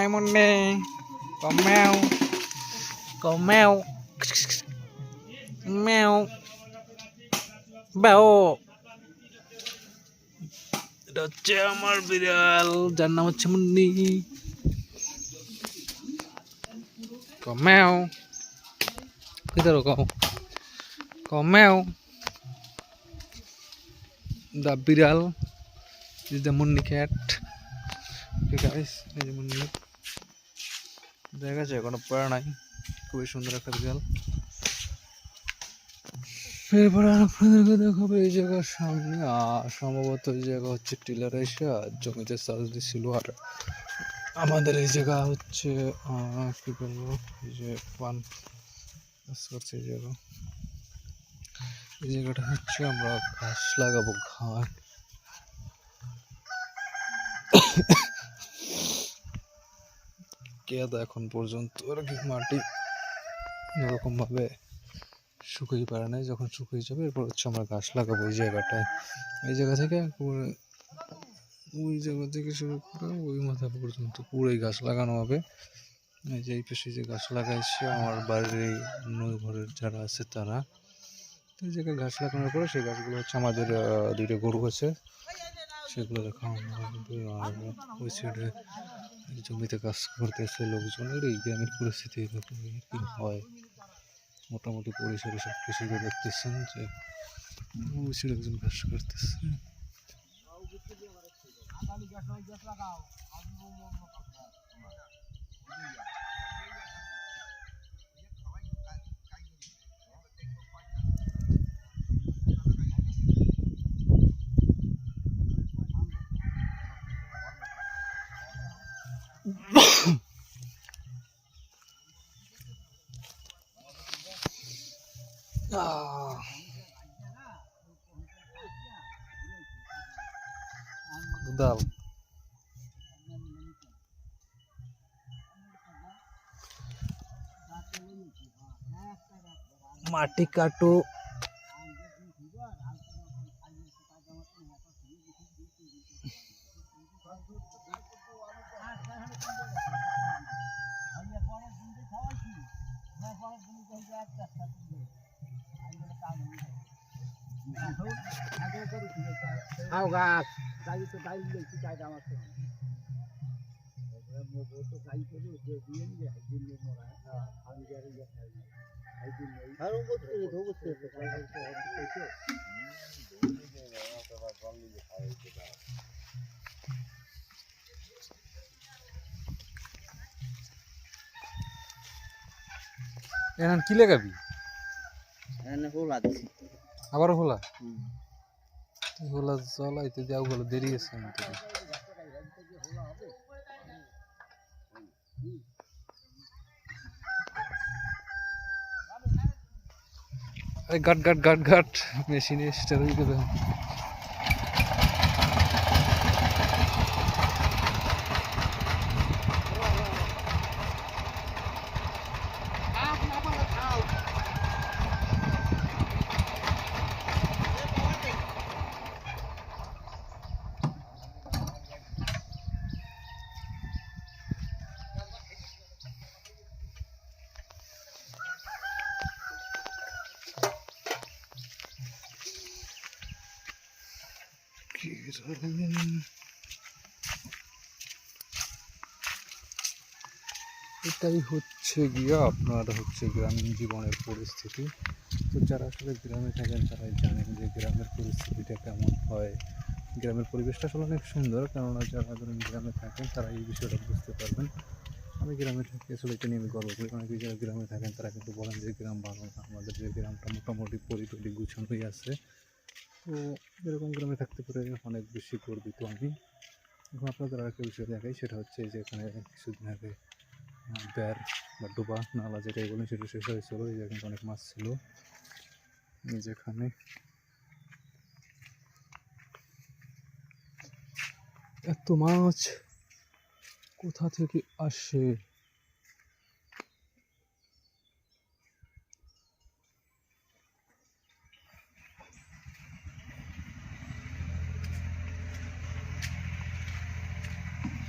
Mone, có mèo, có mèo, mèo, বেও। এটা হচ্ছে আমার বিড়াল, যার নাম হচ্ছে মুন্নি। কমেও কিধরো কমেও দা বিড়াল is the Munni cat. Guys এই যে মুন্নি দেখা যায় কোনো পড়া নাই, খুবই সুন্দর একটা বিড়াল। এরপরে আপনাদেরকে দেখাবো এই জায়গার সামনে সম্ভবত এই জায়গা হচ্ছে টিলার এসে জমিতে চাষ দিচ্ছিল। আর আমাদের এই জায়গা হচ্ছে কি বলবো, এই যে পান চাষ করছে এই জায়গা। এই জায়গাটা হচ্ছে আমরা ঘাস লাগাবো, ঘাস। কেদা এখন পর্যন্ত আর কি মাটি এরকম ভাবে শুকিয়ে পারে নাই, যখন শুকিয়ে যাবে এরপর হচ্ছে আমরা ঘাস লাগাবো এই জায়গাটায়। এই জায়গা থেকে ওই জায়গা থেকে শুরু করে ওই মাথা পর্যন্ত পুরোই ঘাস লাগানো হবে। এই যে এই পাশে যে ঘাস লাগাইছে আমার বাড়ির নই ঘরের যারা আছে তারা। এই জায়গায় ঘাস লাগানোর পরে সেই গাছগুলো হচ্ছে আমাদের দুইটা গরু আছে, সেগুলো খাওয়ানো হবে। আর ওই সাইডে জমিতে কাজ করতেছে লোকজনের। এই গ্রামের পরিস্থিতি এরকম কি হয় মোটামুটি পরিসরে সব কিছু দেখতেছেন যে ওই সাইডে একজন কাজ করতেছে। দাও মাটি কাটো। आओ गाछ गाई तो गाई ले की चाय दामत तो वो तो गाई को जो दिए नहीं है दिन में मोरा है हम जा रही है आई दिन में हर वो तो धो को से तो गाई को कैसे এখন কি লাগাবি? এনে হোলা দিছি আবার হোলা হোলা জ্বলাইতে দেওয়া গুলো দেরি আছে। গাট গাট গাট গাট মেশিনে স্টার হয়ে গেল। এটাই হচ্ছে গিয়ে আপনার হচ্ছে গ্রামীণ জীবনের পরিস্থিতি। তো যারা আসলে গ্রামে থাকেন তারাই জানেন যে গ্রামের পরিস্থিতিটা কেমন হয়। গ্রামের পরিবেশটা আসলে অনেক সুন্দর, কেননা যারা গ্রামে থাকেন তারা এই বিষয়টা বুঝতে পারবেন। আমি গ্রামে থাকি, আসলে এটা নিয়ে আমি গর্ব করি। অনেকে যারা গ্রামে থাকেন তারা কিন্তু বলেন যে গ্রাম ভালো না, আমাদের যে গ্রামটা মোটামুটি পরিটরি গুছানোই আছে। তো এরকম গ্রামে থাকতে পারে অনেক বেশি গর্বিত আমি। এখন আপনাদের আরেকটা বিষয় দেখাই, সেটা হচ্ছে যে এখানে কিছুদিন আগে ব্যার বা ডোবা নালা যেটাই বলেন সেটা শেষ হয়েছিল। এই জায়গায় কিন্তু অনেক মাছ ছিল। যেখানে এত মাছ কোথা থেকে আসে